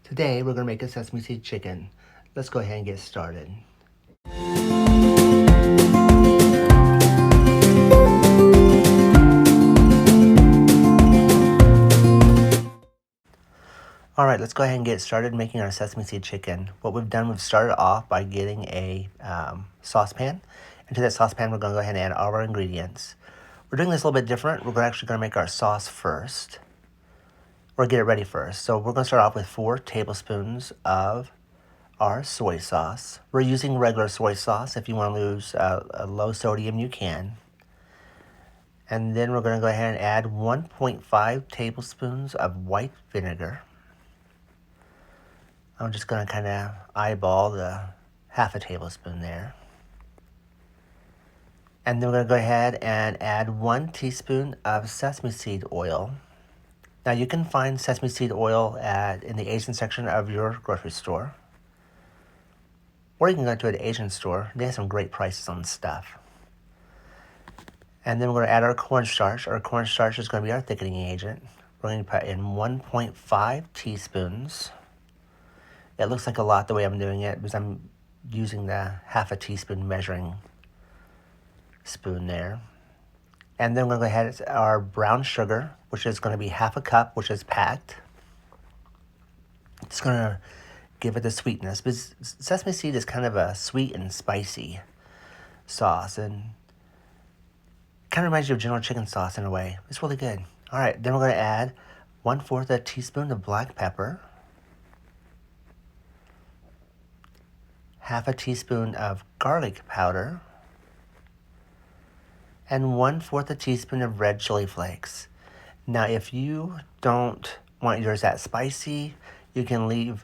Today we're going to make a sesame seed chicken. Let's go ahead and get started. Alright, let's go ahead and get started making our sesame seed chicken. What we've done, we've started off by getting a saucepan. Into that saucepan we're going to go ahead and add all our ingredients. We're doing this a little bit different. We're actually going to make our sauce first. Or get it ready first. So we're going to start off with 4 tablespoons of our soy sauce. We're using regular soy sauce. If you want to use a low sodium, you can. And then we're going to go ahead and add 1.5 tablespoons of white vinegar. I'm just going to kind of eyeball the half a tablespoon there. And then we're going to go ahead and add 1 teaspoon of sesame seed oil. Now you can find sesame seed oil in the Asian section of your grocery store. Or you can go to an Asian store. They have some great prices on stuff. And then we're going to add our cornstarch. Our cornstarch is going to be our thickening agent. We're going to put in 1.5 teaspoons. It looks like a lot the way I'm doing it because I'm using the half a teaspoon measuring spoon there. And then we're going to go ahead with our brown sugar, which is going to be half a cup, which is packed. It's going to give it the sweetness. Because sesame seed is kind of a sweet and spicy sauce, and kind of reminds you of General Chicken sauce in a way. It's really good. All right, then we're going to add 1/4 a teaspoon of black pepper, half a teaspoon of garlic powder, and 1/4 a teaspoon of red chili flakes. Now, if you don't want yours that spicy, you can leave,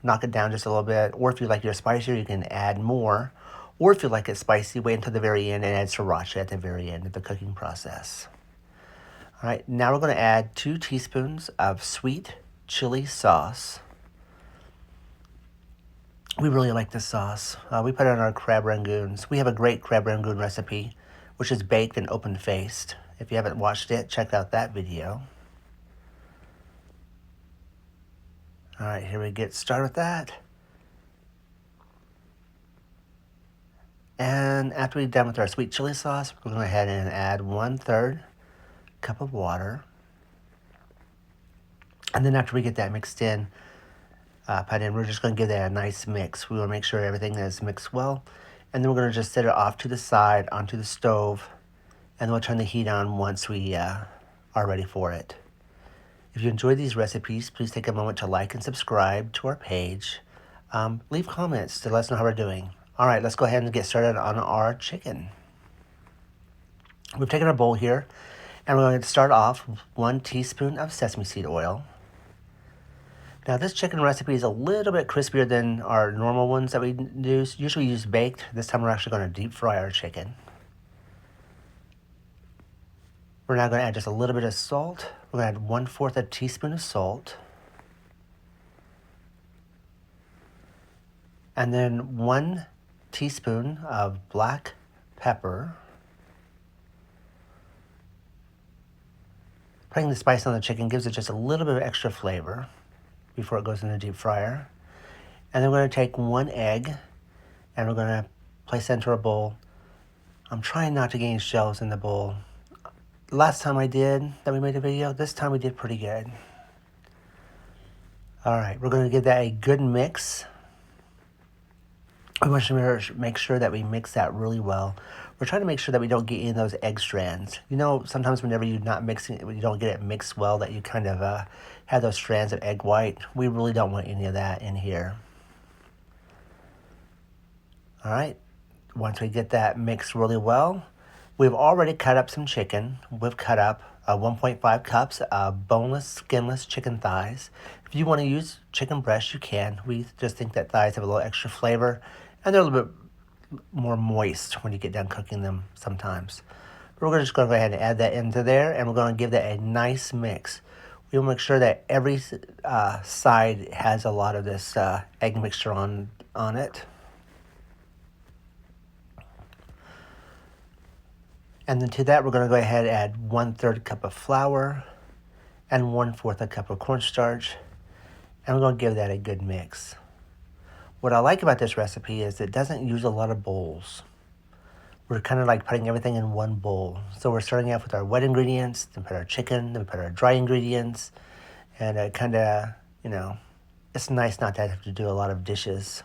knock it down just a little bit. Or if you like yours spicier, you can add more. Or if you like it spicy, wait until the very end and add sriracha at the very end of the cooking process. All right, now we're going to add 2 teaspoons of sweet chili sauce. We really like this sauce. We put it on our crab rangoons. We have a great crab rangoon recipe, which is baked and open-faced. If you haven't watched it, check out that video. All right, here we get started with that. And after we're done with our sweet chili sauce, we're going to go ahead and add 1/3 cup of water. And then after we get that mixed in, we're just going to give that a nice mix. We want to make sure everything is mixed well. And then we're going to just set it off to the side onto the stove. And then we'll turn the heat on once we are ready for it. If you enjoyed these recipes, please take a moment to like and subscribe to our page. Leave comments to let us know how we're doing. All right, let's go ahead and get started on our chicken. We've taken our bowl here, and we're going to start off with 1 teaspoon of sesame seed oil. Now, this chicken recipe is a little bit crispier than our normal ones that we use. Usually we use baked. This time we're actually going to deep fry our chicken. We're now going to add just a little bit of salt. We're going to add 1/4 a teaspoon of salt. And then 1 teaspoon of black pepper. Putting the spice on the chicken gives it just a little bit of extra flavor before it goes in the deep fryer. And then we're going to take 1 egg and we're going to place that into our bowl. I'm trying not to get any shells in the bowl. Last time we made a video, this time we did pretty good. All right, we're going to give that a good mix. We want to make sure that we mix that really well. We're trying to make sure that we don't get any of those egg strands. Sometimes whenever you're not mixing it, when you don't get it mixed well, that you kind of have those strands of egg white. We really don't want any of that in here. All right, once we get that mixed really well, we've already cut up some chicken. We've cut up 1.5 cups of boneless, skinless chicken thighs. If you want to use chicken breast, you can. We just think that thighs have a little extra flavor, and they're a little bit more moist when you get done cooking them sometimes. We're just going to go ahead and add that into there, and we're going to give that a nice mix. We will make sure that every side has a lot of this egg mixture on it. And then to that, we're going to go ahead and add 1/3 cup of flour and 1/4 a cup of cornstarch. And we're going to give that a good mix. What I like about this recipe is it doesn't use a lot of bowls. We're kind of like putting everything in one bowl. So we're starting off with our wet ingredients, then put our chicken, then we put our dry ingredients, and it kind of, it's nice not to have to do a lot of dishes.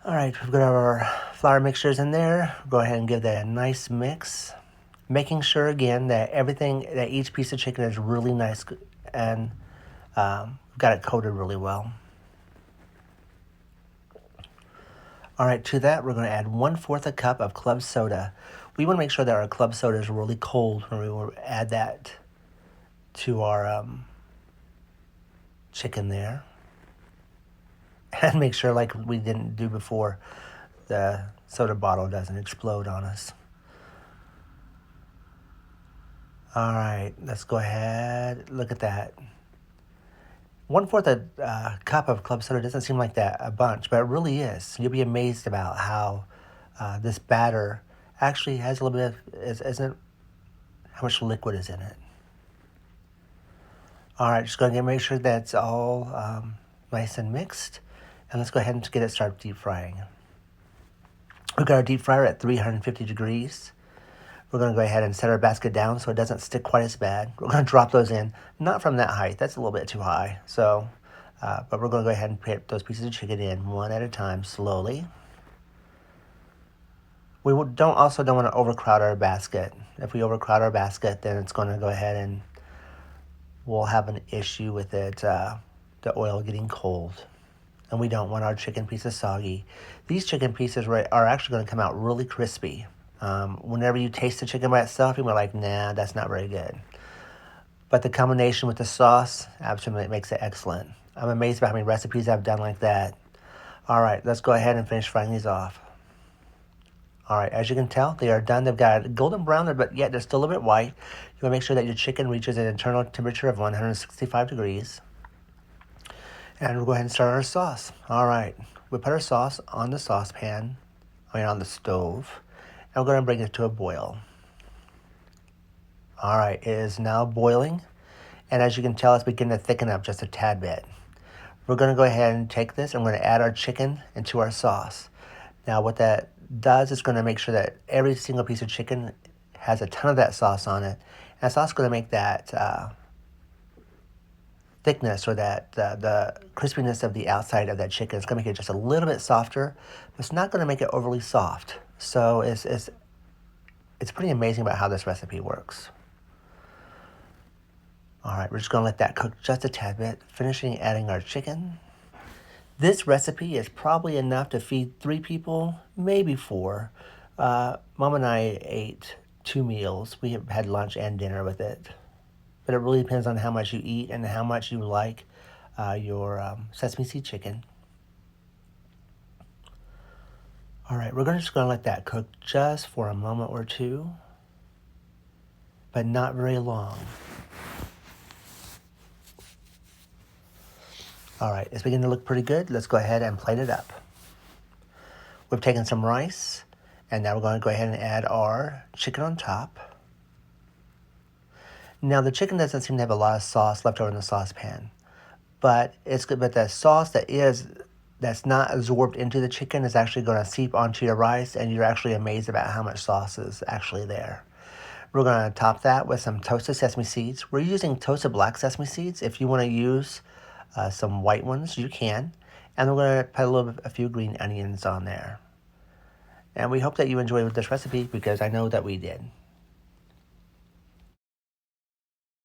All right, we've got our flour mixtures in there. Go ahead and give that a nice mix, making sure again that each piece of chicken is really nice and got it coated really well. All right, to that we're going to add 1/4 a cup of club soda. We want to make sure that our club soda is really cold when we will add that to our chicken there. And make sure, like we didn't do before, the soda bottle doesn't explode on us. All right, let's go ahead. Look at that. 1/4 a cup of club soda doesn't seem like that a bunch, but it really is. You'll be amazed about how this batter actually has a little bit of, isn't how much liquid is in it. All right, just going to make sure that's all nice and mixed. And let's go ahead and get it started deep frying. We've got our deep fryer at 350 degrees. We're going to go ahead and set our basket down so it doesn't stick quite as bad. We're going to drop those in, not from that height. That's a little bit too high. So, but we're going to go ahead and put those pieces of chicken in one at a time, slowly. We also don't want to overcrowd our basket. If we overcrowd our basket, then it's going to go ahead and we'll have an issue with it, the oil getting cold. And we don't want our chicken pieces soggy. These chicken pieces are actually going to come out really crispy. Whenever you taste the chicken by itself, you're like, nah, that's not very good. But the combination with the sauce absolutely makes it excellent. I'm amazed by how many recipes I've done like that. All right, let's go ahead and finish frying these off. All right, as you can tell, they are done. They've got a golden brown, but yet they're still a bit white. You want to make sure that your chicken reaches an internal temperature of 165 degrees. And we'll go ahead and start our sauce. All right, we put our sauce on the saucepan, on the stove, and we're going to bring it to a boil. All right, it is now boiling, and as you can tell, it's beginning to thicken up just a tad bit. We're going to go ahead and take this, and we're going to add our chicken into our sauce. Now, what that does is going to make sure that every single piece of chicken has a ton of that sauce on it, and it's also going to make that thickness or that the crispiness of the outside of that chicken. It's going to make it just a little bit softer, but it's not going to make it overly soft. So it's pretty amazing about how this recipe works. All right, we're just going to let that cook just a tad bit, finishing adding our chicken. This recipe is probably enough to feed 3 people, maybe 4. Mom and I ate 2 meals. We had lunch and dinner with it. But it really depends on how much you eat and how much you like your sesame seed chicken. All right, we're just going to let that cook just for a moment or two, but not very long. All right, it's beginning to look pretty good. Let's go ahead and plate it up. We've taken some rice, and now we're going to go ahead and add our chicken on top. Now, the chicken doesn't seem to have a lot of sauce left over in the saucepan, but it's good. But the sauce that's not absorbed into the chicken is actually going to seep onto your rice, and you're actually amazed about how much sauce is actually there. We're going to top that with some toasted sesame seeds. We're using toasted black sesame seeds. If you want to use some white ones, you can. And we're going to put a few green onions on there. And we hope that you enjoyed this recipe because I know that we did.